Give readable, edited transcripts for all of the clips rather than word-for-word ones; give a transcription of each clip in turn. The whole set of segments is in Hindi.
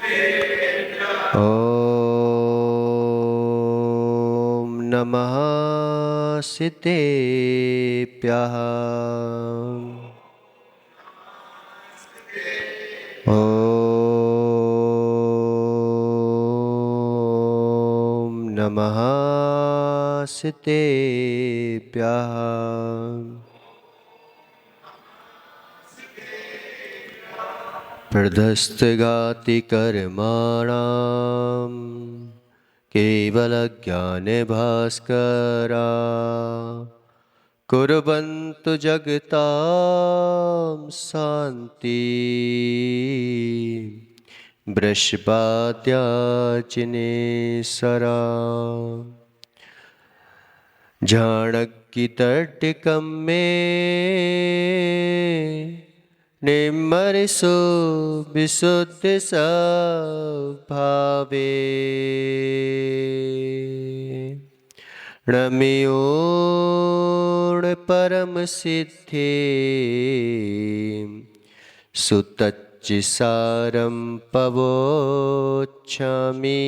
ॐ नमः सिद्धेभ्यः। ॐ नमः सिद्धेभ्यः। प्रदस्तगाति कर्माणां केवलज्ञानभास्करा कुर्वन्तु जगतां शान्ति वृषभाद्याजिनेसरा झाणक्यतटिकं मे निम्मरिषु विशुद्धस्वभावे रम्योण परमसिद्धे सुतच्चिसारं पवोच्छामि।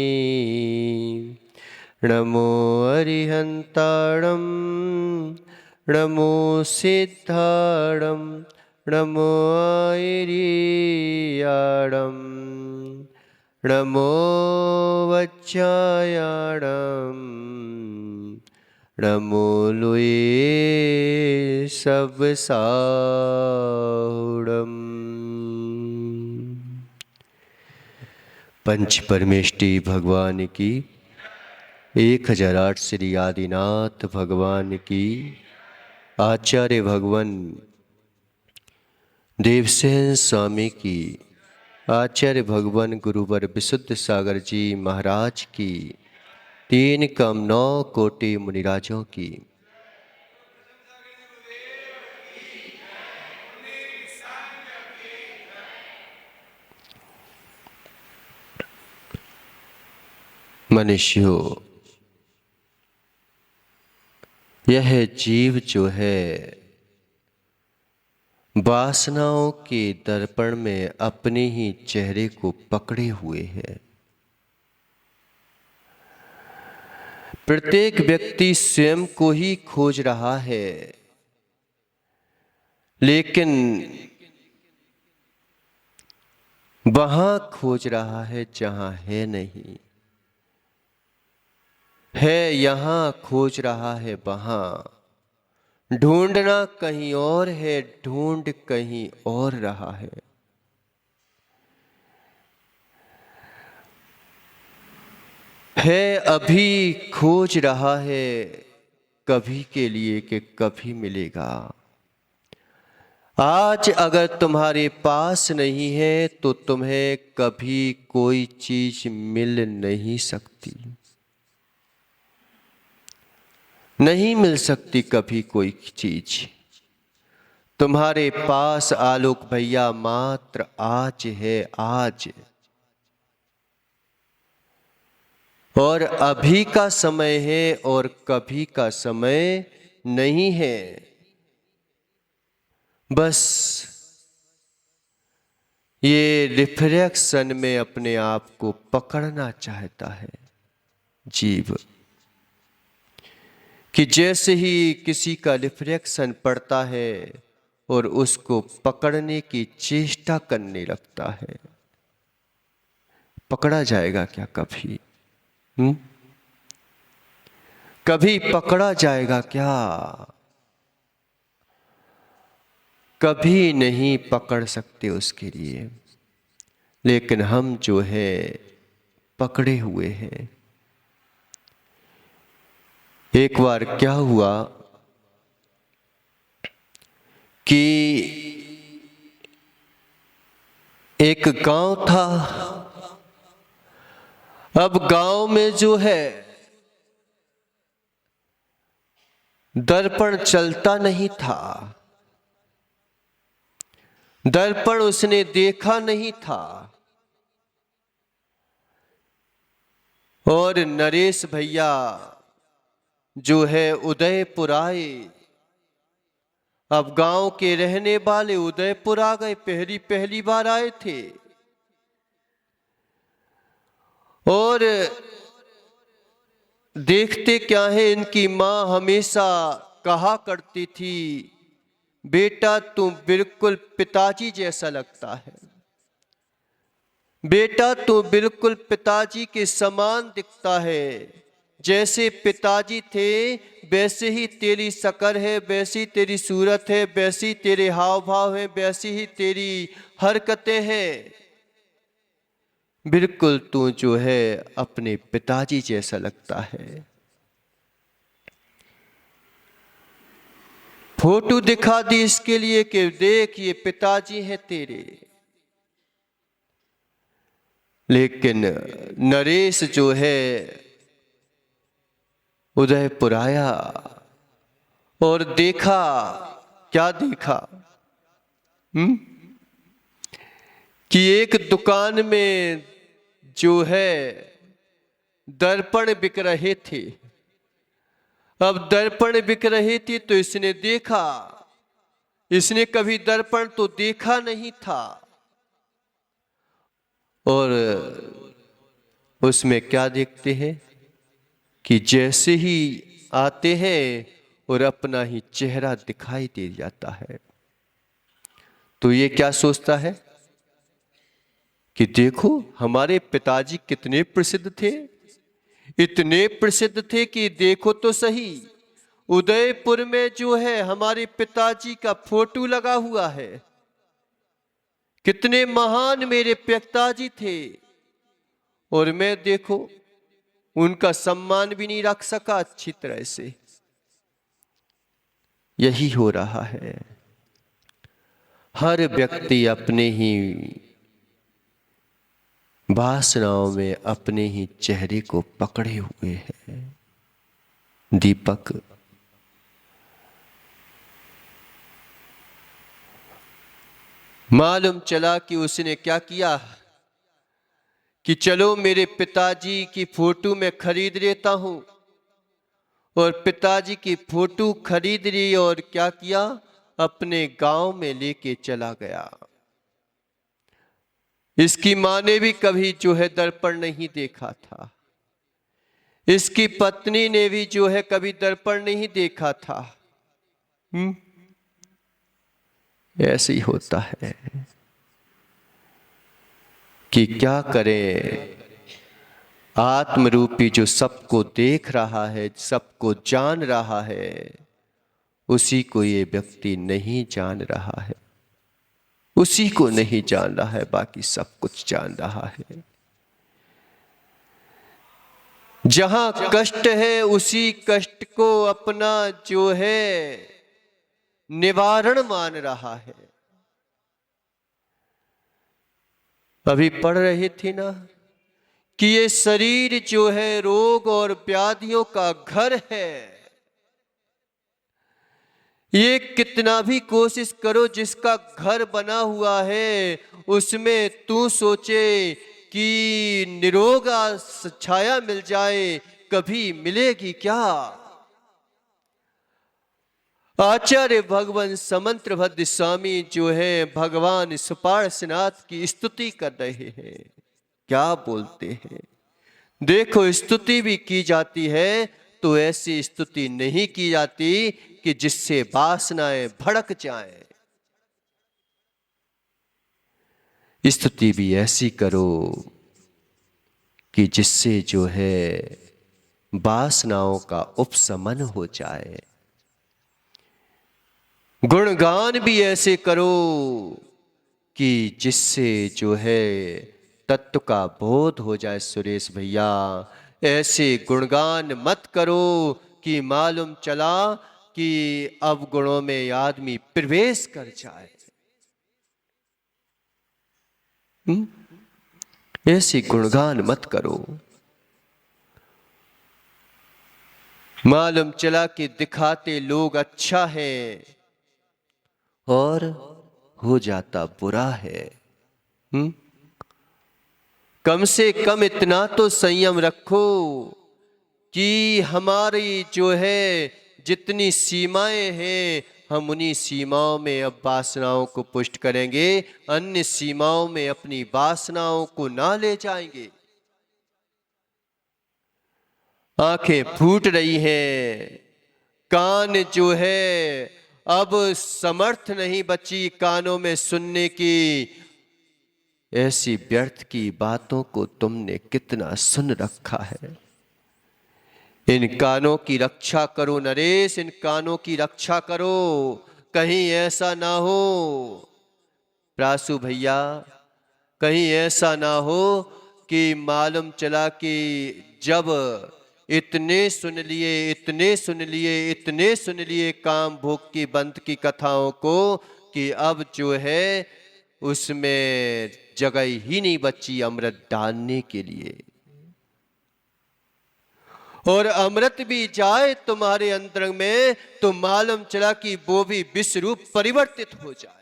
नमो अरिहन्ताणं नमो सिद्धाणं नमो ऐरियाणं नमो वज्रायाणं नमो लुये सबसाहुडम्। पंच परमेष्टि भगवान की 1008 श्री आदिनाथ भगवान की आचार्य भगवान देवसेन स्वामी की आचार्य भगवान गुरुवर विशुद्ध सागर जी महाराज की 3 कोटि मुनिराजों की मनुष्यों, यह जीव जो है वासनाओं के दर्पण में अपने ही चेहरे को पकड़े हुए है। प्रत्येक व्यक्ति स्वयं को ही खोज रहा है, लेकिन वहां खोज रहा है जहां है नहीं है, यहां खोज रहा है वहां। ढूंढना कहीं और है, ढूंढ कहीं और रहा है अभी खोज रहा है कभी के लिए कि कभी मिलेगा। आज अगर तुम्हारे पास नहीं है तो तुम्हें कभी कोई चीज मिल नहीं सकती, नहीं मिल सकती कभी कोई चीज। तुम्हारे पास आलोक भैया मात्र आज है, आज और अभी का समय है और कभी का समय नहीं है। बस ये रिफ्लेक्शन में अपने आप को पकड़ना चाहता है जीव, कि जैसे ही किसी का रिफ्लेक्शन पड़ता है और उसको पकड़ने की चेष्टा करने लगता है। पकड़ा जाएगा क्या कभी? कभी पकड़ा जाएगा क्या? कभी नहीं पकड़ सकते उसके लिए। लेकिन हम जो है पकड़े हुए हैं। एक बार क्या हुआ कि एक गांव था। अब गांव में जो है दर्पण चलता नहीं था, दर्पण उसने देखा नहीं था। और नरेश भैया जो है उदयपुर आए। अब गांव के रहने वाले उदयपुर आ गए, पहली बार आए थे। और देखते क्या है, इनकी माँ हमेशा कहा करती थी, बेटा तू बिल्कुल पिताजी जैसा लगता है, बेटा तू बिल्कुल पिताजी के समान दिखता है, जैसे पिताजी थे वैसे ही तेरी शक्ल है, वैसी तेरी सूरत है, वैसी तेरे हाव भाव है, वैसी ही तेरी हरकतें हैं, बिल्कुल तू जो है अपने पिताजी जैसा लगता है। फोटो दिखा दी इसके लिए कि देख ये पिताजी हैं तेरे। लेकिन नरेश जो है उदयपुर आया और देखा, क्या देखा? कि एक दुकान में जो है दर्पण बिक रहे थे। अब दर्पण बिक रही थी तो इसने देखा, इसने कभी दर्पण तो देखा नहीं था, और उसमें क्या देखते हैं कि जैसे ही आते हैं और अपना ही चेहरा दिखाई दे जाता है, तो ये क्या सोचता है कि देखो हमारे पिताजी कितने प्रसिद्ध थे, इतने प्रसिद्ध थे कि देखो तो सही, उदयपुर में जो है हमारे पिताजी का फोटो लगा हुआ है, कितने महान मेरे पिताजी थे, और मैं देखो उनका सम्मान भी नहीं रख सका अच्छी तरह से। यही हो रहा है, हर व्यक्ति अपने ही वासनाओं में अपने ही चेहरे को पकड़े हुए हैं। दीपक, मालूम चला कि उसने क्या किया कि चलो मेरे पिताजी की फोटो मैं खरीद लेता हूं, और पिताजी की फोटो खरीद ली और क्या किया, अपने गांव में लेके चला गया। इसकी मां ने भी कभी जो है दर्पण नहीं देखा था, इसकी पत्नी ने भी जो है कभी दर्पण नहीं देखा था। ऐसे ही होता है कि क्या करें, आत्मरूपी जो सबको देख रहा है, सबको जान रहा है, उसी को ये व्यक्ति नहीं जान रहा है, उसी को नहीं जान रहा है, बाकी सब कुछ जान रहा है। जहां कष्ट है उसी कष्ट को अपना जो है निवारण मान रहा है। अभी पढ़ रही थी ना कि ये शरीर जो है रोग और व्याधियों का घर है। ये कितना भी कोशिश करो, जिसका घर बना हुआ है उसमें तू सोचे कि निरोगा छाया मिल जाए, कभी मिलेगी क्या? आचार्य भगवान समंत्रभद्र स्वामी जो है भगवान सुपार्श्वनाथ की स्तुति कर रहे हैं। क्या बोलते हैं? देखो स्तुति भी की जाती है तो ऐसी स्तुति नहीं की जाती कि जिससे वासनाएं भड़क जाएं। स्तुति भी ऐसी करो कि जिससे जो है वासनाओं का उपशमन हो जाए। गुणगान भी ऐसे करो कि जिससे जो है तत्व का बोध हो जाए। सुरेश भैया, ऐसे गुणगान मत करो कि मालूम चला कि अब गुणों में आदमी प्रवेश कर जाए। ऐसी गुणगान मत करो। मालूम चला कि दिखाते लोग अच्छा है और हो जाता बुरा है। कम से कम इतना तो संयम रखो कि हमारी जो है जितनी सीमाएं हैं, हम उन्हीं सीमाओं में अब वासनाओं को पुष्ट करेंगे, अन्य सीमाओं में अपनी वासनाओं को ना ले जाएंगे। आंखें फूट रही हैं, कान जो है अब समर्थ नहीं बची कानों में सुनने की। ऐसी व्यर्थ की बातों को तुमने कितना सुन रखा है। इन कानों की रक्षा करो नरेश, इन कानों की रक्षा करो, कहीं ऐसा ना हो प्रासु भैया, कहीं ऐसा ना हो कि मालूम चला कि जब इतने सुन लिए, इतने सुन लिए, इतने सुन लिए काम भोग की बंद की कथाओं को कि अब जो है उसमें जगह ही नहीं बची अमृत डालने के लिए। और अमृत भी जाए तुम्हारे अंतर में तो मालूम चला कि वो भी विष रूप परिवर्तित हो जाए।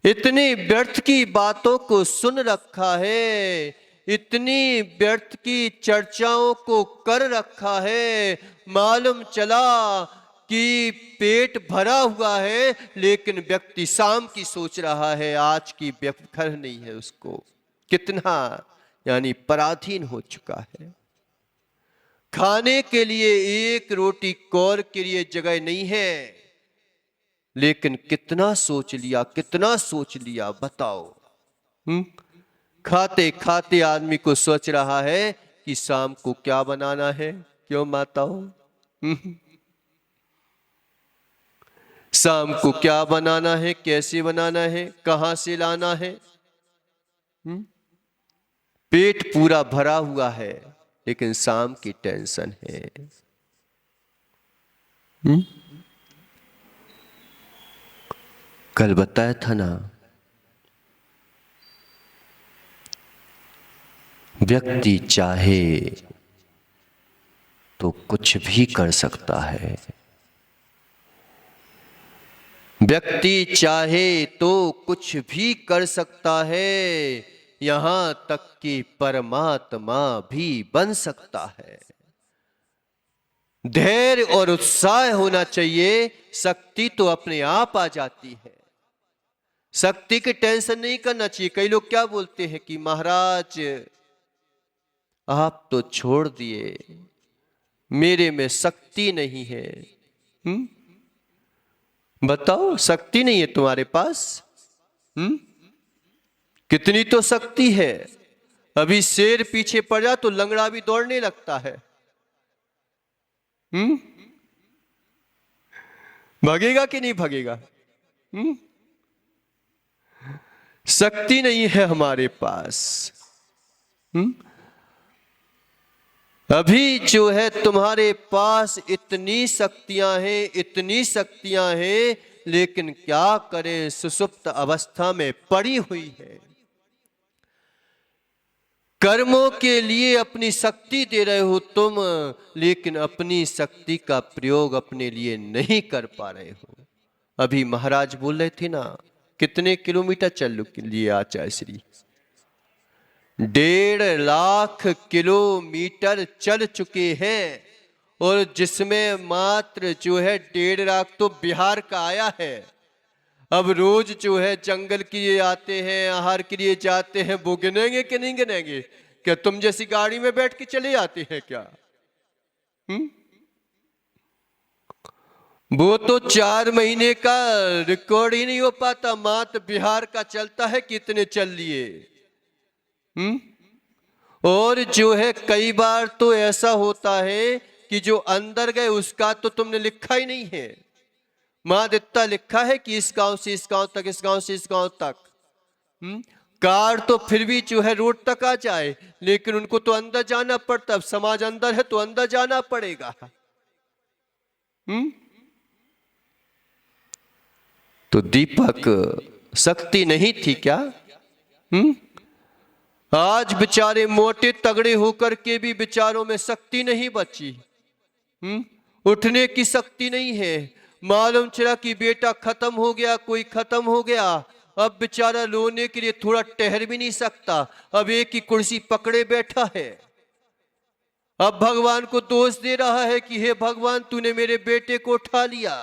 इतनी व्यर्थ की बातों को सुन रखा है, इतनी व्यर्थ की चर्चाओं को कर रखा है, मालूम चला कि पेट भरा हुआ है लेकिन व्यक्ति शाम की सोच रहा है, आज की खबर नहीं है उसको। कितना यानी पराधीन हो चुका है। खाने के लिए एक रोटी कौर के लिए जगह नहीं है, लेकिन कितना सोच लिया, कितना सोच लिया बताओ। खाते खाते आदमी को सोच रहा है कि शाम को क्या बनाना है। क्यों माताओं? शाम को क्या बनाना है, कैसे बनाना है, कहां से लाना है। पेट पूरा भरा हुआ है लेकिन शाम की टेंशन है। कल बताया था ना, व्यक्ति चाहे तो कुछ भी कर सकता है, व्यक्ति चाहे तो कुछ भी कर सकता है, यहां तक कि परमात्मा भी बन सकता है। धैर्य और उत्साह होना चाहिए, शक्ति तो अपने आप आ जाती है। शक्ति की टेंशन नहीं करना चाहिए। कई लोग क्या बोलते हैं कि महाराज आप तो छोड़ दिए, मेरे में शक्ति नहीं है। बताओ, शक्ति नहीं है तुम्हारे पास? कितनी तो शक्ति है। अभी शेर पीछे पड़ जा तो लंगड़ा भी दौड़ने लगता है। भागेगा कि नहीं भागेगा? शक्ति नहीं है हमारे पास। अभी जो है तुम्हारे पास इतनी शक्तियां हैं, इतनी शक्तियां हैं, लेकिन क्या करें, सुषुप्त अवस्था में पड़ी हुई है। कर्मों के लिए अपनी शक्ति दे रहे हो तुम, लेकिन अपनी शक्ति का प्रयोग अपने लिए नहीं कर पा रहे हो। अभी महाराज बोल रहे थे ना, कितने किलोमीटर चल लिए आचार्य श्री? 1.5 लाख किलोमीटर चल चुके हैं, और जिसमें मात्र जो है 1.5 लाख तो बिहार का आया है। अब रोज जो है जंगल के लिए आते हैं, आहार के लिए जाते हैं, वो गिनेंगे कि नहीं गिनेंगे? क्या तुम जैसी गाड़ी में बैठ के चले जाते हैं क्या? वो तो 4 महीने का रिकॉर्ड ही नहीं हो पाता, मात्र बिहार का चलता है कितने चल लिए। और जो है कई बार तो ऐसा होता है कि जो अंदर गए उसका तो तुमने लिखा ही नहीं है। मां इतना लिखा है कि इस गांव से इस गांव तक, इस गांव से इस गांव तक। कार तो फिर भी जो है रोड तक आ जाए, लेकिन उनको तो अंदर जाना पड़ता। अब समाज अंदर है तो अंदर जाना पड़ेगा। तो दीपक शक्ति नहीं थी क्या? आज बेचारे मोटे तगड़े होकर के भी बेचारों में शक्ति नहीं बची। उठने की शक्ति नहीं है। मालूम चला कि बेटा खत्म हो गया, कोई खत्म हो गया, अब बेचारा रोने के लिए थोड़ा ठहर भी नहीं सकता, अब एक ही कुर्सी पकड़े बैठा है। अब भगवान को दोष दे रहा है कि हे भगवान, तूने मेरे बेटे को उठा लिया।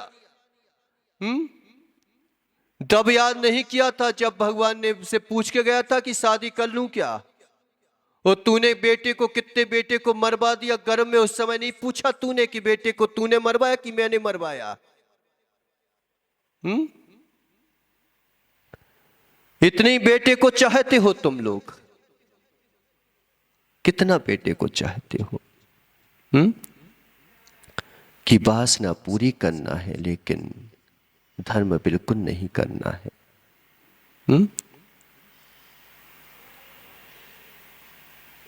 तब याद नहीं किया था जब भगवान ने से पूछ के गया था कि शादी कर लूं क्या? और तूने बेटे को, कितने बेटे को मरवा दिया गर्भ में, उस समय नहीं पूछा तूने कि बेटे को तूने मरवाया कि मैंने मरवाया? इतने ही बेटे को चाहते हो तुम लोग, कितना बेटे को चाहते हो? कि वासना पूरी करना है लेकिन धर्म बिल्कुल नहीं करना है।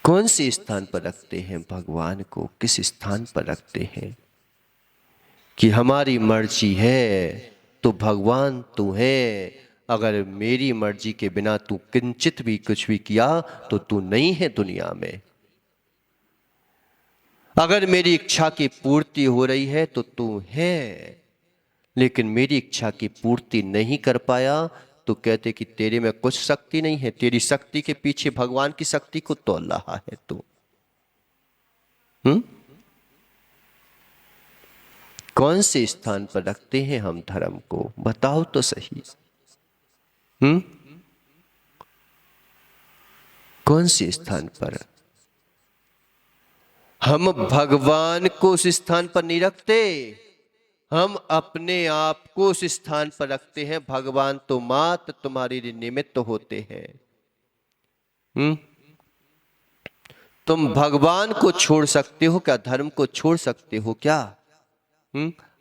कौन से स्थान पर रखते हैं भगवान को? किस स्थान पर रखते हैं कि हमारी मर्जी है तो भगवान तू है, अगर मेरी मर्जी के बिना तू किंचित भी कुछ भी किया तो तू नहीं है दुनिया में। अगर मेरी इच्छा की पूर्ति हो रही है तो तू है, लेकिन मेरी इच्छा की पूर्ति नहीं कर पाया तो कहते कि तेरे में कुछ शक्ति नहीं है, तेरी शक्ति के पीछे भगवान की शक्ति को तोल रहा है तू। कौन से स्थान पर रखते हैं हम धर्म को? बताओ तो सही। कौन से स्थान पर? हम भगवान को उस स्थान पर नहीं रखते, हम अपने आप को उस स्थान पर रखते हैं। भगवान तो मात्र तुम्हारे लिए निमित्त होते हैं। तुम भगवान को छोड़ सकते हो क्या? धर्म को छोड़ सकते हो क्या?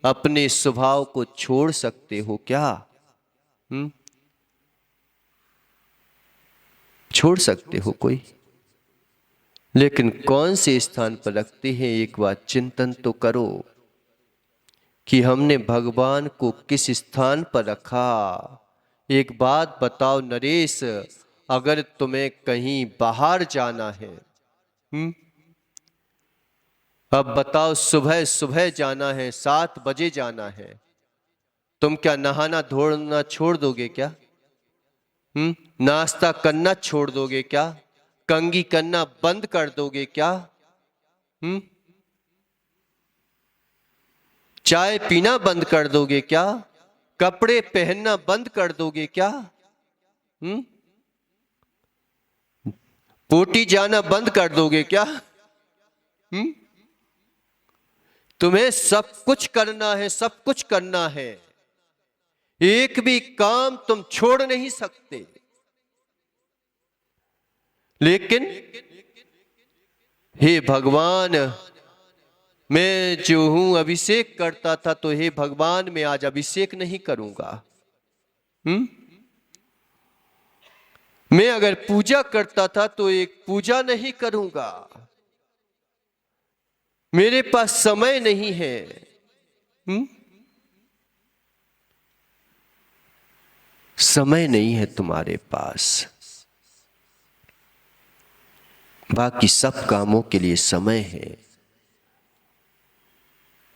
अपने स्वभाव को छोड़ सकते हो क्या? छोड़ सकते हो कोई? लेकिन कौन से स्थान पर रखते हैं? एक बार चिंतन तो करो कि हमने भगवान को किस स्थान पर रखा। एक बात बताओ नरेश, अगर तुम्हें कहीं बाहर जाना है, अब बताओ सुबह सुबह जाना है, 7 बजे जाना है, तुम क्या नहाना धोना छोड़ दोगे क्या? नाश्ता करना छोड़ दोगे क्या? कंघी करना बंद कर दोगे क्या? चाय पीना बंद कर दोगे क्या? कपड़े पहनना बंद कर दोगे क्या? पोटी जाना बंद कर दोगे क्या? तुम्हें सब कुछ करना है, सब कुछ करना है, एक भी काम तुम छोड़ नहीं सकते। लेकिन हे भगवान, मैं जो हूं अभिषेक करता था, तो हे भगवान मैं आज अभिषेक नहीं करूंगा। मैं अगर पूजा करता था तो एक पूजा नहीं करूंगा। मेरे पास समय नहीं है। समय नहीं है तुम्हारे पास। बाकी सब कामों के लिए समय है।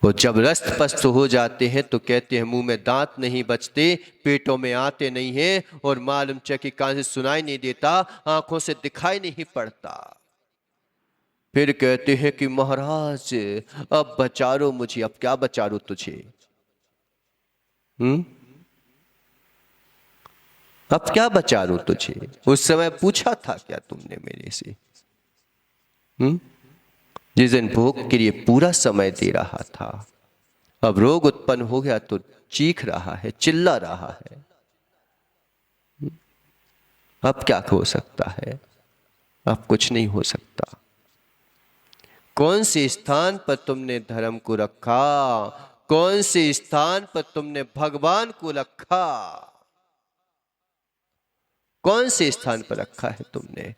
वो जब रस्त पस्त हो जाते हैं तो कहते हैं मुंह में दांत नहीं बचते, पेटों में आते नहीं है, और मालूम चक्की कान से सुनाई नहीं देता, आंखों से दिखाई नहीं पड़ता। फिर कहते हैं कि महाराज अब बचारो मुझे। अब क्या बचारो तुझे? अब क्या बचारो तुझे? उस समय पूछा था क्या तुमने मेरे से? जिस दिन भोग के लिए पूरा समय दे रहा था, अब रोग उत्पन्न हो गया तो चीख रहा है, चिल्ला रहा है। अब क्या हो सकता है? अब कुछ नहीं हो सकता। कौन से स्थान पर तुमने धर्म को रखा? कौन से स्थान पर तुमने भगवान को रखा? कौन से स्थान पर रखा है तुमने?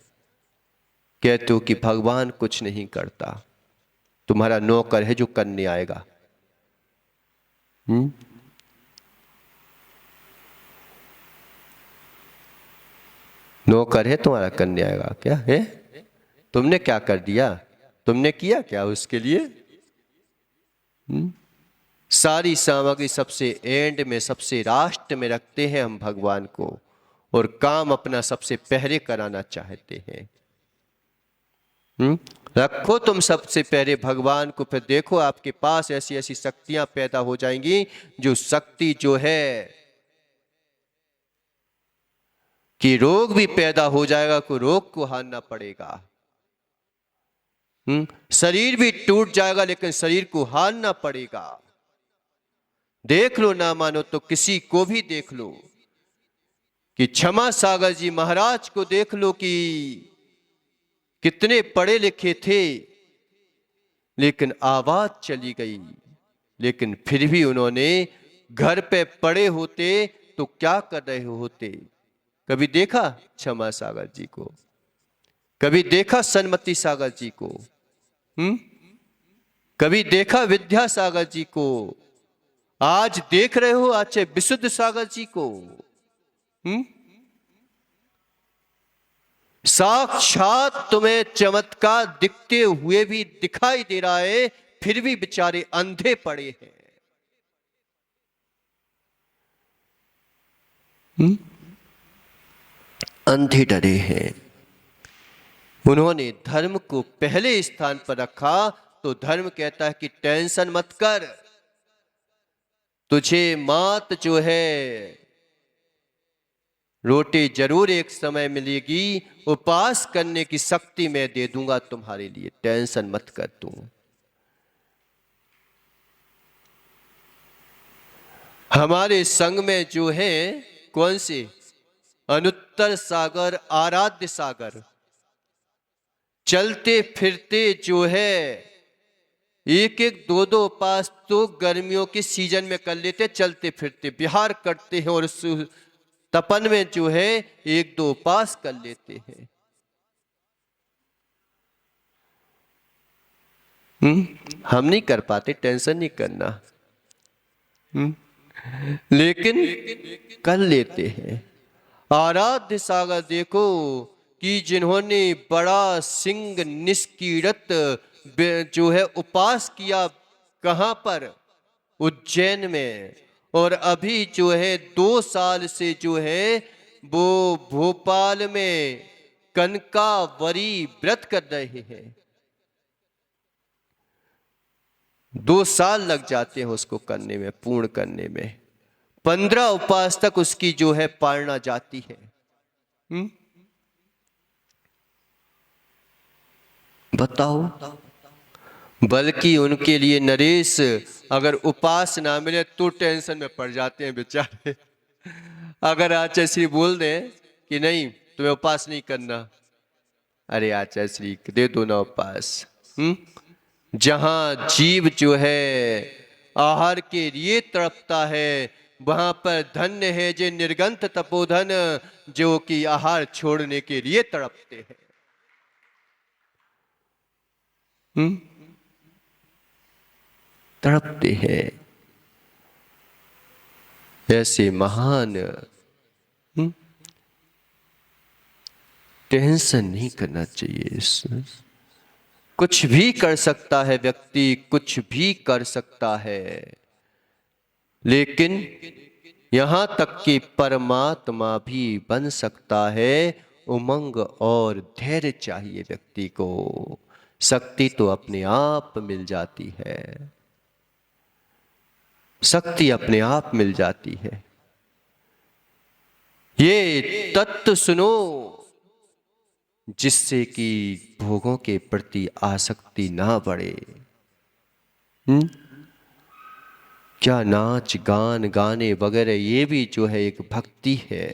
कहते हो कि भगवान कुछ नहीं करता, तुम्हारा नौकर है जो करने आएगा। नौकर है तुम्हारा करने आएगा क्या है? तुमने क्या कर दिया? तुमने किया क्या उसके लिए? सारी सामग्री सबसे एंड में, सबसे लास्ट में रखते हैं हम भगवान को, और काम अपना सबसे पहले कराना चाहते हैं। रखो तुम सबसे पहले भगवान को, फिर देखो आपके पास ऐसी ऐसी शक्तियां पैदा हो जाएंगी, जो शक्ति जो है कि रोग भी पैदा हो जाएगा, को रोग को हारना पड़ेगा। शरीर भी टूट जाएगा लेकिन शरीर को हारना पड़ेगा। देख लो, ना मानो तो किसी को भी देख लो कि क्षमा सागर जी महाराज को देख लो कि कितने पढ़े लिखे थे लेकिन आवाज चली गई। लेकिन फिर भी उन्होंने घर पे पड़े होते तो क्या कर रहे होते? कभी देखा क्षमा सागर जी को? कभी देखा सन्मति सागर जी को? कभी देखा विद्या सागर जी को? आज देख रहे हो आचार्य विशुद्ध सागर जी को? साक्षात तुम्हें चमत्कार दिखते हुए भी दिखाई दे रहा है, फिर भी बेचारे अंधे पड़े हैं। अंधे डरे हैं। उन्होंने धर्म को पहले स्थान पर रखा तो धर्म कहता है कि टेंशन मत कर, तुझे मात जो है रोटी जरूर एक समय मिलेगी, उपवास करने की शक्ति मैं दे दूंगा तुम्हारे लिए, टेंशन मत कर तू। हमारे संघ में जो है कौन से अनुत्तर सागर, आराध्य सागर, चलते फिरते जो है एक एक दो दो उपास तो गर्मियों के सीजन में कर लेते, चलते फिरते विहार करते हैं और उस तपन में जो है एक दो उपास कर लेते हैं। हम नहीं कर पाते, टेंशन नहीं करना, लेकिन कर लेते हैं। आराध्य सागर देखो कि जिन्होंने बड़ा सिंह निष्कीरत जो है उपास किया, कहां पर? उज्जैन में। और अभी जो है 2 साल से जो है वो भोपाल में कनकावरी व्रत कर रहे हैं। 2 साल लग जाते हैं उसको करने में, पूर्ण करने में। 15 उपवास तक उसकी जो है पालना जाती है। बताओ। बल्कि उनके लिए नरेश अगर उपास ना मिले तो टेंशन में पड़ जाते हैं बेचारे। अगर आचार्य श्री बोल दें कि नहीं तुम्हें उपास नहीं करना, अरे आचार्य श्री दे दो ना उपास। जहां जीव जो है आहार के लिए तड़पता है, वहां पर धन्य है जो निर्गंथ तपोधन जो कि आहार छोड़ने के लिए तड़पते हैं। तड़पते हैं। ऐसे महान टेंशन नहीं करना चाहिए। कुछ भी कर सकता है व्यक्ति, कुछ भी कर सकता है, लेकिन यहां तक कि परमात्मा भी बन सकता है। उमंग और धैर्य चाहिए व्यक्ति को। शक्ति तो अपने आप मिल जाती है, शक्ति अपने आप मिल जाती है। ये तत्व सुनो जिससे कि भोगों के प्रति आसक्ति ना बढ़े। क्या नाच गान गाने वगैरह ये भी जो है एक भक्ति है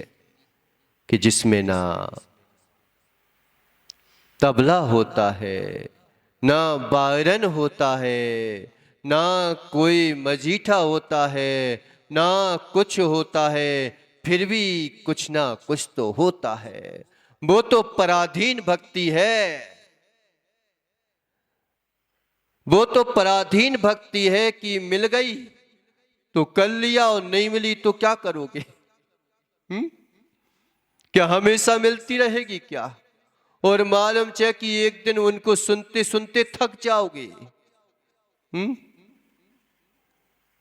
कि जिसमें ना तबला होता है, ना बायरन होता है, ना कोई मजीठा होता है, ना कुछ होता है, फिर भी कुछ ना कुछ तो होता है। वो तो पराधीन भक्ति है। वो तो पराधीन भक्ति है कि मिल गई तो कर लिया और नहीं मिली तो क्या करोगे? क्या हमेशा मिलती रहेगी क्या? और मालूम है कि एक दिन उनको सुनते सुनते थक जाओगे।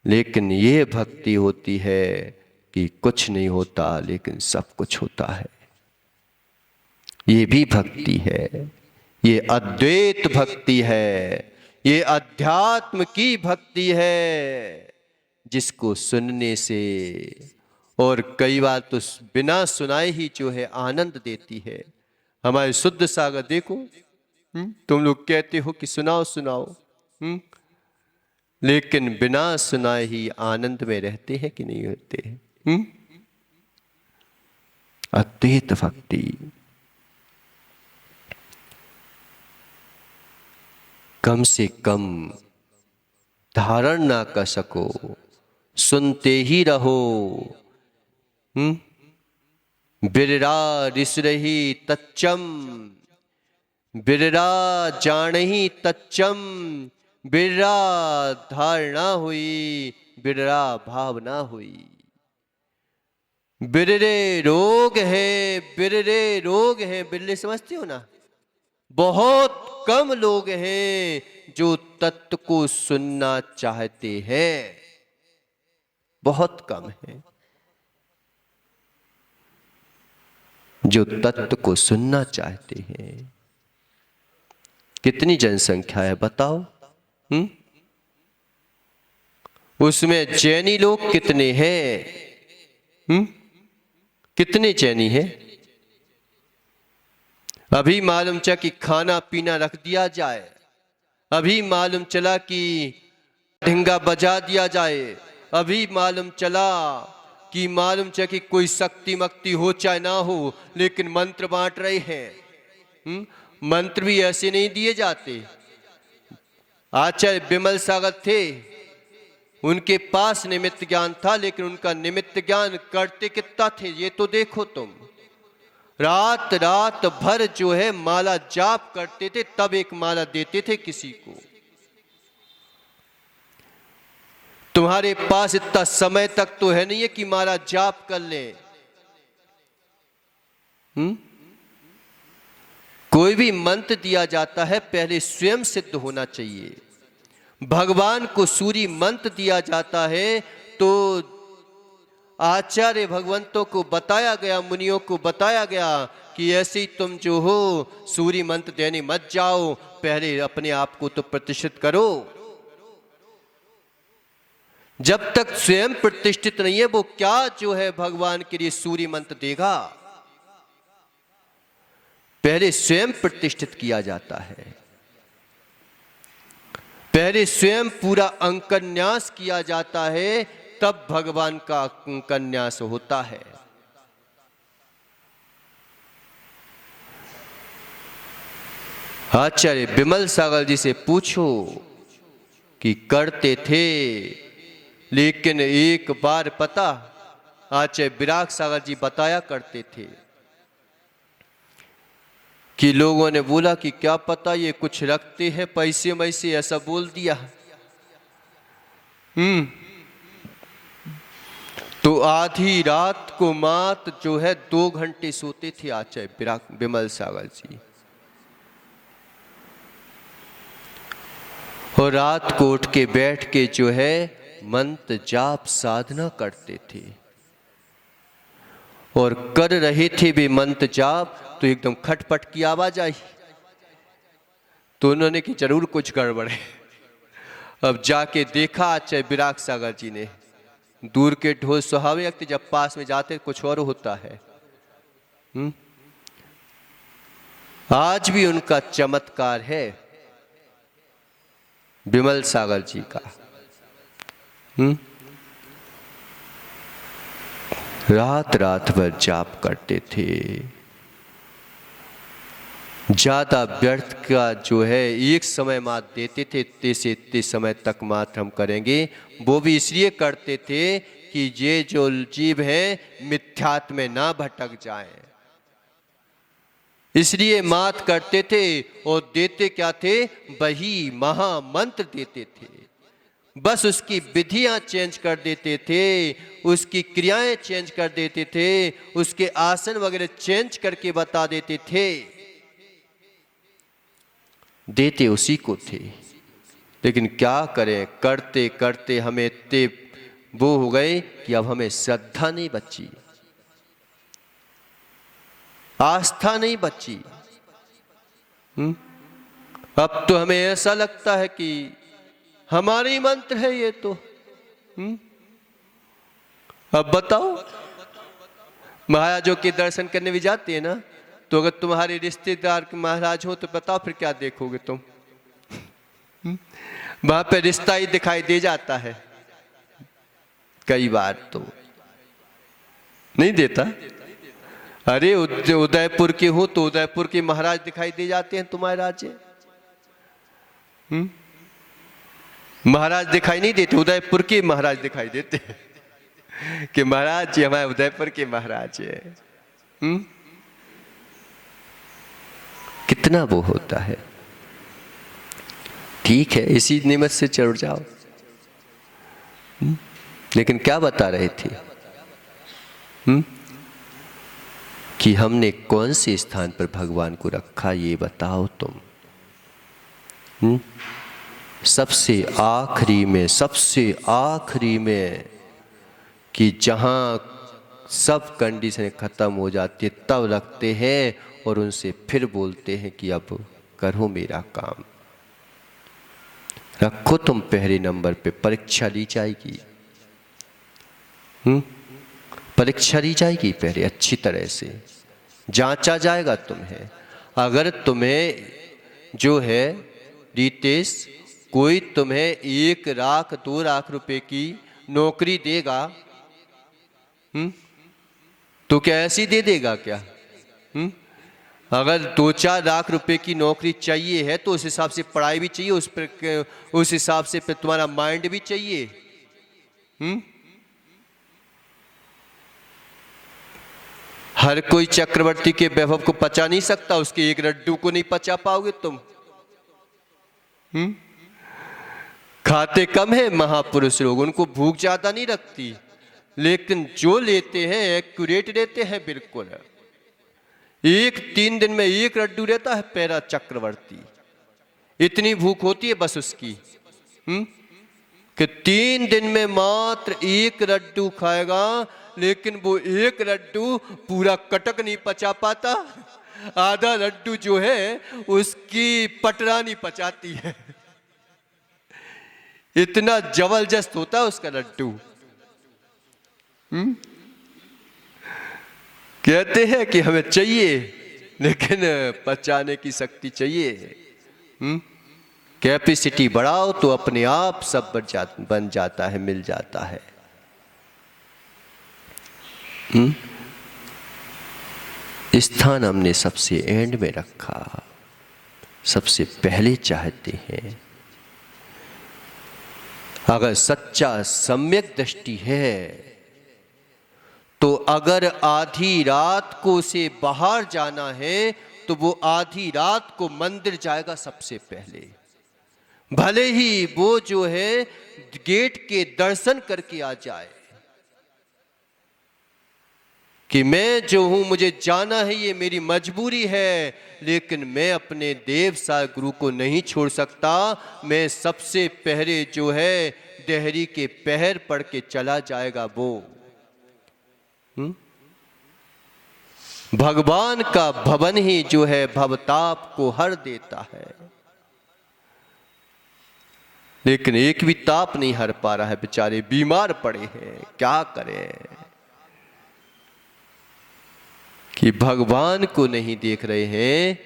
लेकिन ये भक्ति होती है कि कुछ नहीं होता लेकिन सब कुछ होता है। ये भी भक्ति है, ये अद्वैत भक्ति है, ये अध्यात्म की भक्ति है, जिसको सुनने से और कई बार तो बिना सुनाए ही जो है आनंद देती है। हमारे शुद्ध सागर देखो, तुम लोग कहते हो कि सुनाओ सुनाओ, लेकिन बिना सुनाए ही आनंद में रहते हैं कि नहीं रहते हैं? अद्वैत भक्ति कम से कम धारण ना कर सको, सुनते ही रहो। बिररा रिसरही तच्चम, बिररा जानही तच्चम, बिररा धारणा हुई, बिररा भावना हुई। बिररे रोग है, बिररे रोग है। बिरले समझते हो ना? बहुत कम लोग हैं जो तत्व को सुनना चाहते हैं, बहुत कम है जो तत्व को सुनना चाहते हैं। कितनी जनसंख्या है बताओ? उसमें जैनी लोग कितने हैं? कितने जैनी हैं? अभी मालूम चला कि खाना पीना रख दिया जाए, अभी मालूम चला कि ढिंगा बजा दिया जाए, अभी मालूम चला कि मालूम चला कि कोई शक्ति मक्ति हो चाहे ना हो, लेकिन मंत्र बांट रहे हैं। मंत्र भी ऐसे नहीं दिए जाते। आचार्य विमल सागर थे, उनके पास निमित्त ज्ञान था, लेकिन उनका निमित्त ज्ञान करते कितना थे ये तो देखो तुम। रात रात भर जो है माला जाप करते थे, तब एक माला देते थे किसी को। तुम्हारे पास इतना समय तक तो है नहीं है कि माला जाप कर ले। कोई भी मंत्र दिया जाता है पहले स्वयं सिद्ध होना चाहिए। भगवान को सूरी मंत्र दिया जाता है तो आचार्य भगवंतों को बताया गया, मुनियों को बताया गया कि ऐसे ही तुम जो हो सूर्य मंत्र देने मत जाओ, पहले अपने आप को तो प्रतिष्ठित करो। जब तक स्वयं प्रतिष्ठित नहीं है वो क्या जो है भगवान के लिए सूर्य मंत्र देगा? पहले स्वयं प्रतिष्ठित किया जाता है, पहले स्वयं पूरा अंकन्यास किया जाता है, तब भगवान का अंकन्यास होता है। आचार्य विमल सागर जी से पूछो कि करते थे, लेकिन एक बार पता आचार्य विराग सागर जी बताया करते थे कि लोगों ने बोला कि क्या पता ये कुछ रखते हैं पैसे मैसे, ऐसा बोल दिया। तो आधी रात को मात जो है 2 घंटे सोते थे आचार्य विराग विमल सागर जी, और रात को उठ के बैठ के जो है मंत्र जाप साधना करते थे। और कर रहे थे भी मंत्र जाप तो एकदम खटपट की आवाज आई, तो उन्होंने कि जरूर कुछ गड़बड़ है। अब जाके देखा आचार्य विराग सागर जी ने, दूर के ढोल सुहावे लगते, जब पास में जाते कुछ और होता है। आज भी उनका चमत्कार है विमल सागर जी का। रात रात भर जाप करते थे। ज्यादा व्यर्थ का जो है एक समय मात्र देते थे, इतने से इतने समय तक मात्र हम करेंगे। वो भी इसलिए करते थे कि ये जो जीव है मिथ्यात्व में ना भटक जाएं, इसलिए मात करते थे। और देते क्या थे? वही महामंत्र देते थे। बस उसकी विधियां चेंज कर देते थे, उसकी क्रियाएं चेंज कर देते थे, उसके आसन वगैरह चेंज करके बता देते थे। देते उसी को थे, लेकिन क्या करें, करते करते हमें इतने वो हो गए कि अब हमें श्रद्धा नहीं बची, आस्था नहीं बची। अब तो हमें ऐसा लगता है कि हमारे ही मंत्र है ये तो। अब बताओ, महाराजों के दर्शन करने भी जाते हैं ना, तो अगर तुम्हारे रिश्तेदार के महाराज हो तो बताओ फिर क्या देखोगे तुम? वहां पे रिश्ता ही दिखाई दे जाता है, कई बार तो नहीं देता। अरे उदयपुर के हो तो उदयपुर के महाराज दिखाई दे जाते हैं तुम्हारे राज्य। महाराज दिखाई नहीं देते, उदयपुर के महाराज दिखाई देते हैं कि महाराज जी हमारे उदयपुर के महाराज है। कितना वो होता है। ठीक है, इसी निमित्त से चढ़ जाओ। लेकिन क्या बता रहे थे कि हमने कौन से स्थान पर भगवान को रखा, ये बताओ तुम। सबसे आखिरी में, सबसे आखिरी में, कि जहां सब कंडीशन खत्म हो जाती है तब रखते हैं और उनसे फिर बोलते हैं कि अब करो मेरा काम। रखो तुम पहले नंबर पे, परीक्षा ली जाएगी। परीक्षा ली जाएगी पहले, अच्छी तरह से जांचा जाएगा तुम्हें। अगर तुम्हें जो है रितेश, कोई तुम्हें 1 लाख 2 लाख रुपए की नौकरी देगा, तो क्या ऐसी दे देगा क्या? अगर 2-4 लाख रुपए की नौकरी चाहिए है तो उस हिसाब से पढ़ाई भी चाहिए, उस हिसाब से फिर तुम्हारा माइंड भी चाहिए। हर कोई चक्रवर्ती के वैभव को पचा नहीं सकता, उसके एक लड्डू को नहीं पचा पाओगे तुम। खाते कम है महापुरुष लोग, उनको भूख ज्यादा नहीं लगती, लेकिन जो लेते हैं एक्यूरेट लेते हैं बिल्कुल। 3 दिन में 1 लड्डू रहता है पैरा चक्रवर्ती, इतनी भूख होती है बस उसकी, कि 3 दिन में मात्र 1 लड्डू खाएगा, लेकिन वो 1 लड्डू पूरा कटक नहीं पचा पाता, आधा लड्डू जो है उसकी पटरा नहीं पचाती है। इतना जबरदस्त होता है उसका लड्डू। कहते हैं कि हमें चाहिए, लेकिन पचाने की शक्ति चाहिए। कैपेसिटी बढ़ाओ तो अपने आप सब बन जाता है, मिल जाता है। स्थान हमने सबसे एंड में रखा, सबसे पहले चाहते हैं। अगर सच्चा सम्यक दृष्टि है तो अगर आधी रात को उसे बाहर जाना है तो वो आधी रात को मंदिर जाएगा सबसे पहले, भले ही वो जो है गेट के दर्शन करके आ जाए कि मैं जो हूं मुझे जाना है, ये मेरी मजबूरी है, लेकिन मैं अपने देव सा गुरु को नहीं छोड़ सकता। मैं सबसे पहले जो है देहरी के पहर पढ़ के चला जाएगा वो। भगवान का भवन ही जो है भवताप को हर देता है, लेकिन एक भी ताप नहीं हर पा रहा है, बेचारे बीमार पड़े हैं। क्या करें कि भगवान को नहीं देख रहे हैं,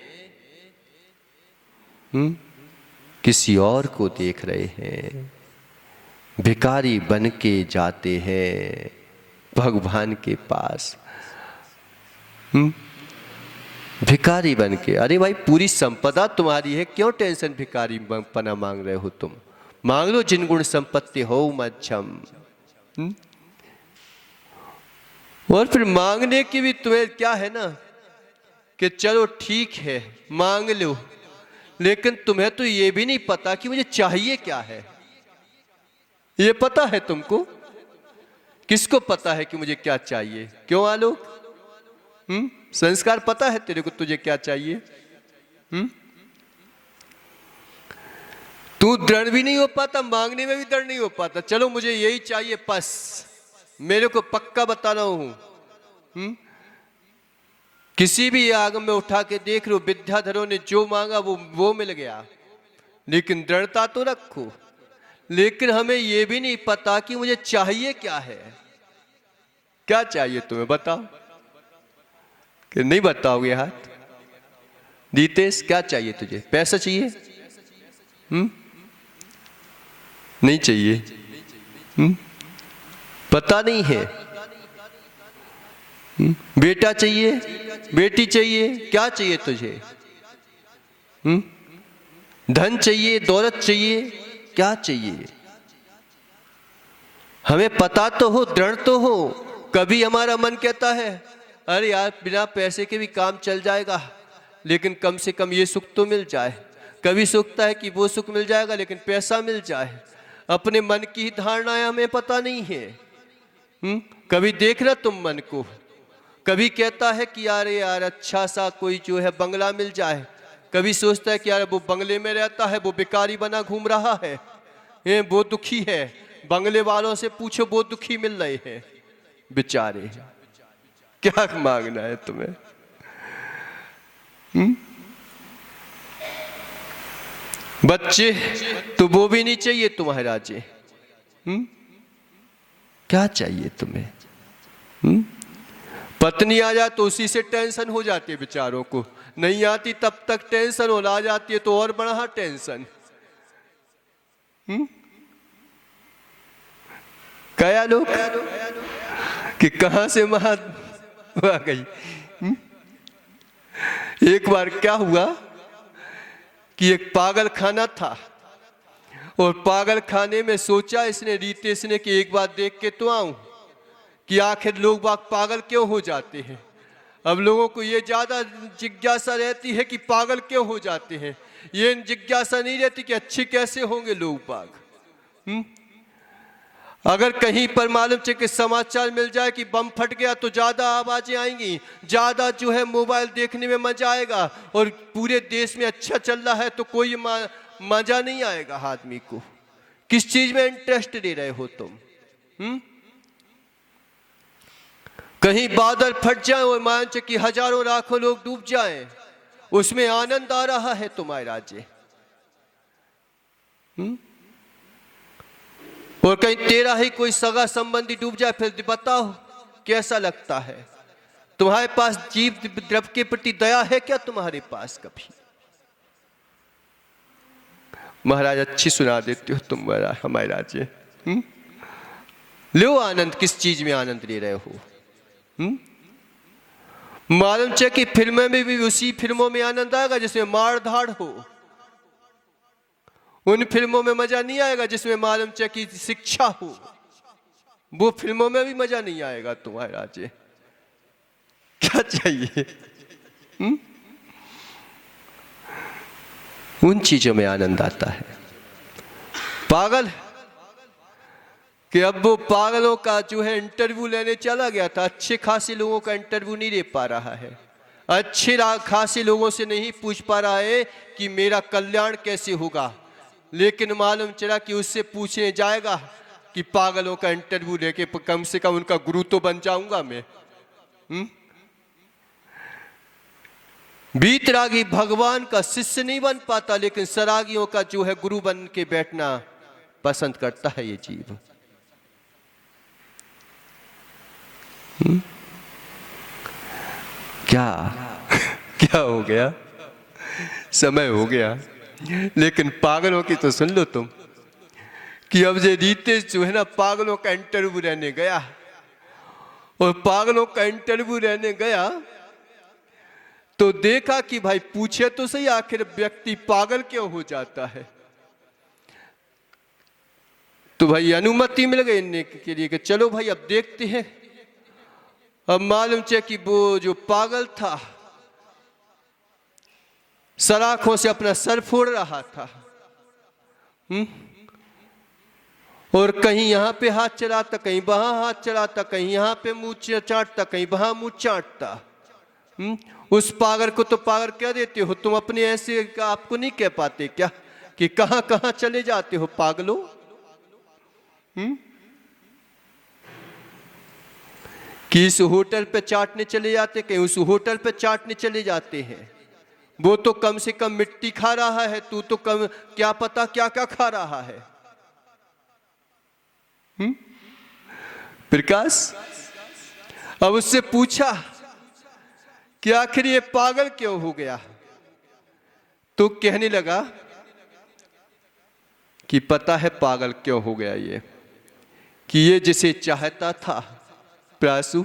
किसी और को देख रहे हैं। भिखारी बन के जाते हैं भगवान के पास, भिखारी बन के। अरे भाई पूरी संपदा तुम्हारी है, क्यों टेंशन भिखारी पना मांग रहे हो तुम? मांग लो जिन गुण संपत्ति हो मच्छम। और फिर मांगने की भी तुम्हें क्या है ना कि चलो ठीक है मांग लो, लेकिन तुम्हें तो ये भी नहीं पता कि मुझे चाहिए क्या है। ये पता है तुमको? किसको पता है कि मुझे क्या चाहिए? क्यों आलोक? संस्कार पता है तेरे को तुझे क्या चाहिए? तू दृढ़ भी नहीं हो पाता, मांगने में भी दृढ़ नहीं हो पाता। चलो मुझे यही चाहिए बस, मेरे को पक्का बता रहा हूं। किसी भी आगम में उठा के देख लो, विद्याधरों ने जो मांगा वो मिल गया, लेकिन दृढ़ता तो रखो। लेकिन हमें यह भी नहीं पता कि मुझे चाहिए क्या है। क्या चाहिए तुम्हें बताओ? कि नहीं बताओगे हाथ? दीतेश क्या चाहिए तुझे? पैसा चाहिए? नहीं चाहिए? पता नहीं है? बेटा चाहिए? बेटी चाहिए? क्या चाहिए तुझे? धन चाहिए? दौलत चाहिए? क्या चाहिए? हमें पता तो हो, दृढ़ तो हो। कभी हमारा मन कहता है अरे यार बिना पैसे के भी काम चल जाएगा, लेकिन कम से कम ये सुख तो मिल जाए। कभी सोचता है कि वो सुख मिल जाएगा लेकिन पैसा मिल जाए। अपने मन की धारणाएं हमें पता नहीं है। कभी देखना तुम मन को, कभी कहता है कि यार अच्छा सा कोई जो है बंगला मिल जाए, कभी सोचता है कि यार वो बंगले में रहता है, वो भिखारी बना घूम रहा है, वो दुखी है। बंगले वालों से पूछो, वो दुखी मिल रहे हैं बेचारे। क्या मांगना है तुम्हें? बच्चे तो वो भी नहीं चाहिए तुम्हारा जी। क्या चाहिए तुम्हें? पत्नी आ जाए तो उसी से टेंशन हो जाती है बेचारों को, नहीं आती तब तक टेंशन हो, आ जाती है तो और बड़ा टेंशन। कया लोग कि कहां से महा आ गई। एक बार क्या हुआ कि एक पागल खाना था, और पागल खाने में सोचा इसने, रितेश ने, कि एक बार देख के तो आऊं कि आखिर लोग बाग पागल क्यों हो जाते हैं। अब लोगों को ये ज्यादा जिज्ञासा रहती है कि पागल क्यों हो जाते हैं, ये जिज्ञासा नहीं रहती कि अच्छे कैसे होंगे लोग बाग। अगर कहीं पर मालूम चले कि समाचार मिल जाए कि बम फट गया तो ज्यादा आवाजें आएंगी, ज्यादा जो है मोबाइल देखने में मजा आएगा, और पूरे देश में अच्छा चल रहा है तो कोई मजा नहीं आएगा आदमी को। किस चीज में इंटरेस्ट ले रहे हो तुम? कहीं बादल फट जाए और मान चले कि हजारों लाखों लोग डूब जाएं, उसमें आनंद आ रहा है तुम्हारे राज्य। और कहीं तेरा ही कोई सगा संबंधी डूब जाए, फिर बताओ कैसा लगता है? तुम्हारे पास जीव द्रव के प्रति दया है क्या तुम्हारे पास कभी? महाराज अच्छी सुना देते हो तुम हमारे राज्य। लो आनंद, किस चीज में आनंद ले रहे हो? मालूम चले कि फिल्मों में भी उसी फिल्मों में आनंद आएगा जिसमें मार धाड़ हो, उन फिल्मों में मजा नहीं आएगा जिसमें मालूम चले कि शिक्षा हो, वो फिल्मों में भी मजा नहीं आएगा तुम्हारे राज्य। क्या चाहिए? उन चीजों में आनंद आता है। पागल कि अब वो पागलों का जो है इंटरव्यू लेने चला गया था, अच्छे खासे लोगों का इंटरव्यू नहीं ले पा रहा है, अच्छे खासे लोगों से नहीं पूछ पा रहा है कि मेरा कल्याण कैसे होगा, लेकिन मालूम चला कि उससे पूछने जाएगा कि पागलों का इंटरव्यू लेके कम से कम उनका गुरु तो बन जाऊंगा मैं। बीतरागी भगवान का शिष्य नहीं बन पाता, लेकिन सरागियों का जो है गुरु बन के बैठना पसंद करता है ये जीव। क्या क्या हो गया? समय हो गया। लेकिन पागलों की तो सुन लो तुम कि अब ये रितेश जो है ना पागलों का इंटरव्यू रहने गया, और पागलों का इंटरव्यू रहने गया तो देखा कि भाई पूछे तो सही आखिर व्यक्ति पागल क्यों हो जाता है। तो भाई अनुमति मिल गई इनने के लिए कि चलो भाई अब देखते हैं। अब मालूम चले कि वो जो पागल था सलाखों से अपना सर फोड़ रहा था, और कहीं यहां पे हाथ चलाता, कहीं वहां हाथ चलाता, कहीं यहां पे मुंह चाटता, कहीं वहां मुंह चाटता। उस पागल को तो पागल कह देते हो तुम, अपने ऐसे आपको नहीं कह पाते क्या कि कहां कहां चले जाते हो पागलों? कि इस होटल पे चाटने चले जाते, कहीं उस होटल पे चाटने चले जाते हैं। वो तो कम से कम मिट्टी खा रहा है, तू तो कम क्या पता क्या क्या खा रहा है। प्रकाश अब उससे पूछा कि आखिर ये पागल क्यों हो गया? तो कहने लगा कि पता है पागल क्यों हो गया ये, कि ये जिसे चाहता था प्यासू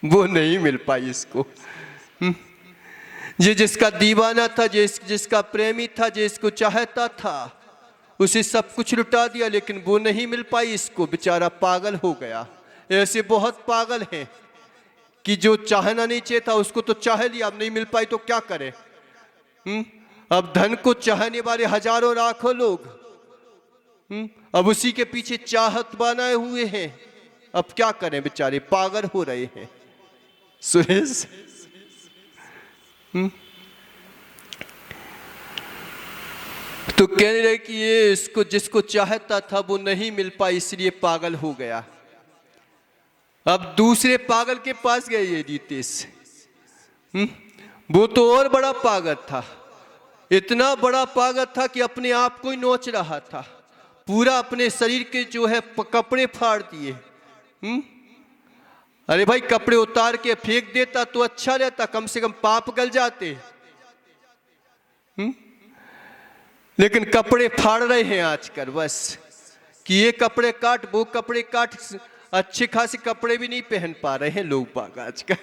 वो नहीं मिल पाई इसको। ये जिसका दीवाना था, जिसका प्रेमी था, जिसको चाहता था, उसे सब कुछ लुटा दिया, लेकिन वो नहीं मिल पाई इसको, बेचारा पागल हो गया। ऐसे बहुत पागल हैं कि जो चाहना नहीं चाहिए था उसको तो चाह लिया, अब नहीं मिल पाई तो क्या करे। अब धन को चाहने वाले हजारों लाखों लोग अब उसी के पीछे चाहत बनाए हुए हैं, अब क्या करें, बेचारे पागल हो रहे हैं। सुरेश तो कहने लगे कि ये इसको जिसको चाहता था वो नहीं मिल पाई, इसलिए पागल हो गया। अब दूसरे पागल के पास गए ये नीतीश। वो तो और बड़ा पागल था, इतना बड़ा पागल था कि अपने आप को ही नोच रहा था, पूरा अपने शरीर के जो है कपड़े फाड़ दिए। अरे भाई कपड़े उतार के फेंक देता तो अच्छा रहता, कम से कम पाप गल जाते। लेकिन कपड़े फाड़ रहे हैं आजकल, बस कि ये कपड़े काट, वो कपड़े काट, अच्छे खासे कपड़े भी नहीं पहन पा रहे हैं लोग बाग आजकल।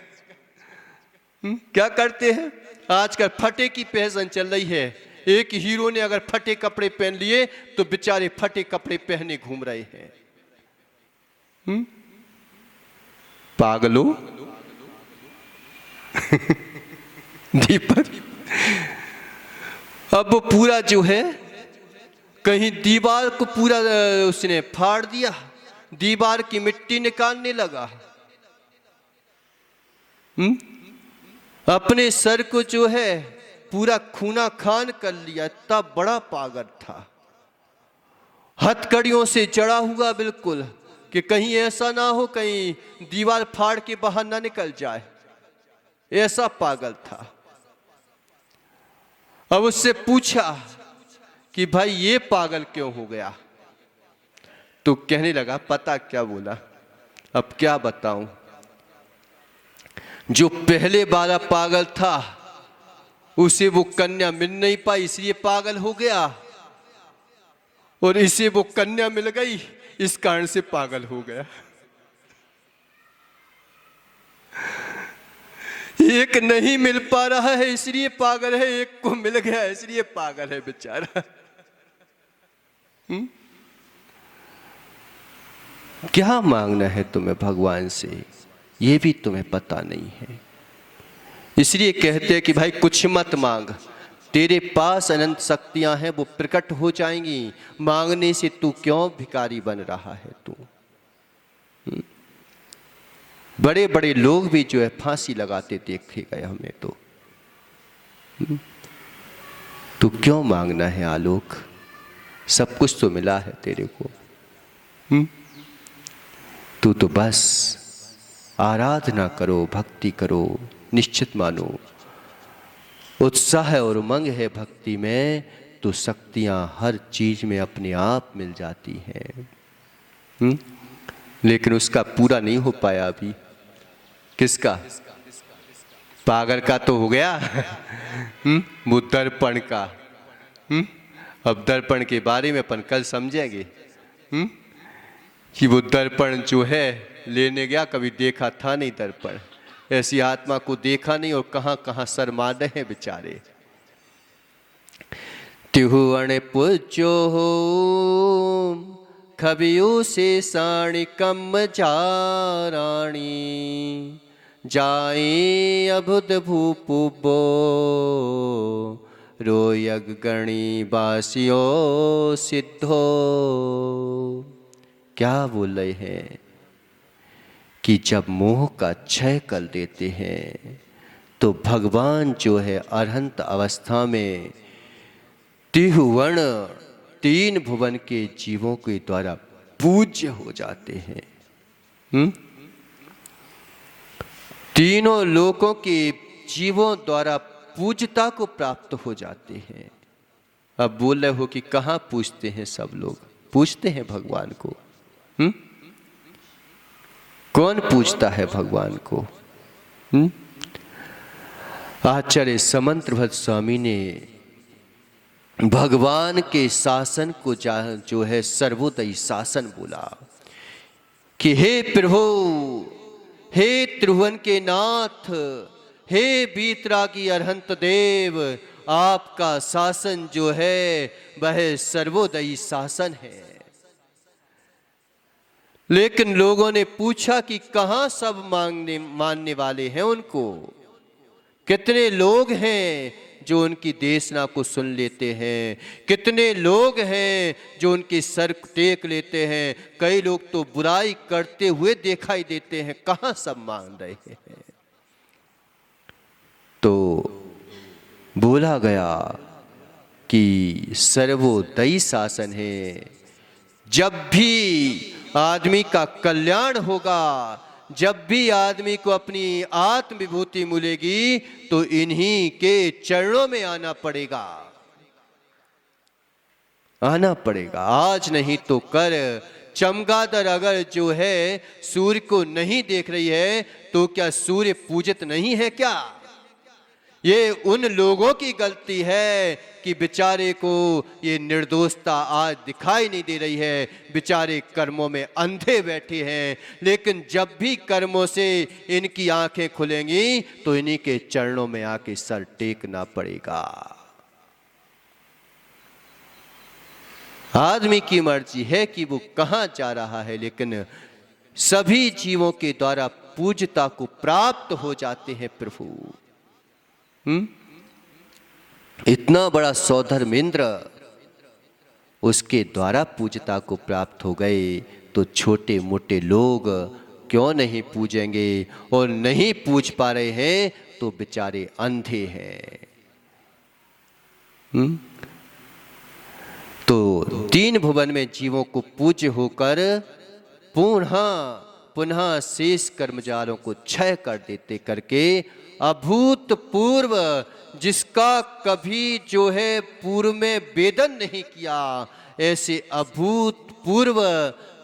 क्या करते हैं आजकल, फटे की फैशन चल रही है। एक हीरो ने अगर फटे कपड़े पहन लिए तो बेचारे फटे कपड़े पहने घूम रहे हैं। पागलो दीपक अब वो पूरा जो है कहीं दीवार को पूरा उसने फाड़ दिया, दीवार की मिट्टी निकालने लगा। अपने सर को जो है पूरा खूना खान कर लिया, इतना बड़ा पागल था। हथकड़ियों से जड़ा हुआ बिल्कुल कि कहीं ऐसा ना हो कहीं दीवार फाड़ के बाहर ना निकल जाए, ऐसा पागल था। अब उससे पूछा कि भाई ये पागल क्यों हो गया, तो कहने लगा पता क्या बोला, अब क्या बताऊं, जो पहले वाला पागल था उसे वो कन्या मिल नहीं पाई इसलिए पागल हो गया, और इसे वो कन्या मिल गई इस कारण से पागल हो गया। एक नहीं मिल पा रहा है इसलिए पागल है, एक को मिल गया इसलिए पागल है बेचारा। क्या मांगना है तुम्हें भगवान से, ये भी तुम्हें पता नहीं है। इसलिए कहते हैं कि भाई कुछ मत मांग, तेरे पास अनंत शक्तियां हैं, वो प्रकट हो जाएंगी। मांगने से तू क्यों भिखारी बन रहा है तू। बड़े बड़े लोग भी जो है फांसी लगाते देखे गए हमें तो। तू क्यों मांगना है आलोक, सब कुछ तो मिला है तेरे को। तू तो बस आराधना करो, भक्ति करो, निश्चित मानो उत्साह और उमंग है भक्ति में तो शक्तियां हर चीज में अपने आप मिल जाती हैं। लेकिन उसका पूरा नहीं हो पाया अभी। किसका? पागल का तो हो गया वो दर्पण का। अब दर्पण के बारे में अपन कल समझेंगे कि वो दर्पण जो है लेने गया, कभी देखा था नहीं दर्पण, ऐसी आत्मा को देखा नहीं और कहां कहां शर्मा रहे हैं बेचारे। तिहुअण पूजो हो खबियो से साणी कम जाराणी, जाए अभुत भूपुबो रोयग गणी बासियो सिद्धो। क्या बोल रहे हैं कि जब मोह का क्षय कर देते हैं तो भगवान जो है अरहंत अवस्था में तिहुवन तीन भुवन के जीवों के द्वारा पूज्य हो जाते हैं। तीनों लोकों के जीवों द्वारा पूज्यता को प्राप्त हो जाते हैं। अब बोल रहे हो कि कहाँ पूजते हैं सब लोग? पूजते हैं भगवान को। कौन पूजता है भगवान को? आचार्य समंतभद्र स्वामी ने भगवान के शासन को जो है सर्वोदयी शासन बोला कि हे प्रभु, हे त्रिभुवन के नाथ, हे बीतरागी अरहंत देव, आपका शासन जो है वह सर्वोदयी शासन है। लेकिन लोगों ने पूछा कि कहाँ सब मानने वाले हैं उनको, कितने लोग हैं जो उनकी देशना को सुन लेते हैं, कितने लोग हैं जो उनके सर टेक लेते हैं, कई लोग तो बुराई करते हुए दिखाई देते हैं, कहाँ सब मान रहे हैं। तो बोला गया कि सर्वोदयी शासन है। जब भी आदमी का कल्याण होगा, जब भी आदमी को अपनी आत्म विभूति मिलेगी, तो इन्हीं के चरणों में आना पड़ेगा, आना पड़ेगा। आज नहीं तो कर। चमगादड़ अगर जो है सूर्य को नहीं देख रही है तो क्या सूर्य पूजित नहीं है क्या? ये उन लोगों की गलती है कि बेचारे को ये निर्दोषता आज दिखाई नहीं दे रही है, बेचारे कर्मों में अंधे बैठे हैं। लेकिन जब भी कर्मों से इनकी आंखें खुलेंगी तो इन्हीं के चरणों में आके सर टेकना पड़ेगा। आदमी की मर्जी है कि वो कहां जा रहा है, लेकिन सभी जीवों के द्वारा पूज्यता को प्राप्त हो जाते हैं प्रभु। इतना बड़ा सौधर्मेंद्र उसके द्वारा पूज्यता को प्राप्त हो गए, तो छोटे मोटे लोग क्यों नहीं पूजेंगे? और नहीं पूज पा रहे हैं तो बेचारे अंधे हैं। तो तीन भुवन में जीवों को पूज्य होकर पुनः शेष कर्मजालों को क्षय कर देते करके अभूतपूर्व, जिसका कभी जो है पूर्व में वेदन नहीं किया, ऐसे अभूतपूर्व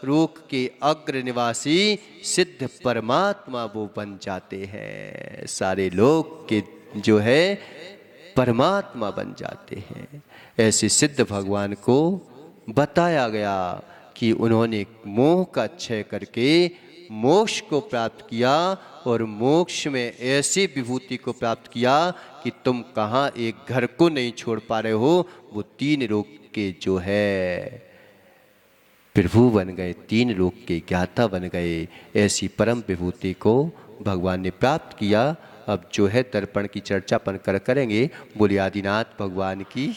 लोक के अग्र निवासी सिद्ध परमात्मा वो बन जाते हैं। सारे लोक के जो है परमात्मा बन जाते हैं। ऐसे सिद्ध भगवान को बताया गया कि उन्होंने मोह का क्षय करके मोक्ष को प्राप्त किया, और मोक्ष में ऐसी विभूति को प्राप्त किया कि तुम कहाँ एक घर को नहीं छोड़ पा रहे हो, वो तीन लोक के जो है प्रभु बन गए, तीन लोक के ज्ञाता बन गए। ऐसी परम विभूति को भगवान ने प्राप्त किया। अब जो है दर्पण की चर्चा अपन करेंगे। बोलिए आदिनाथ भगवान की।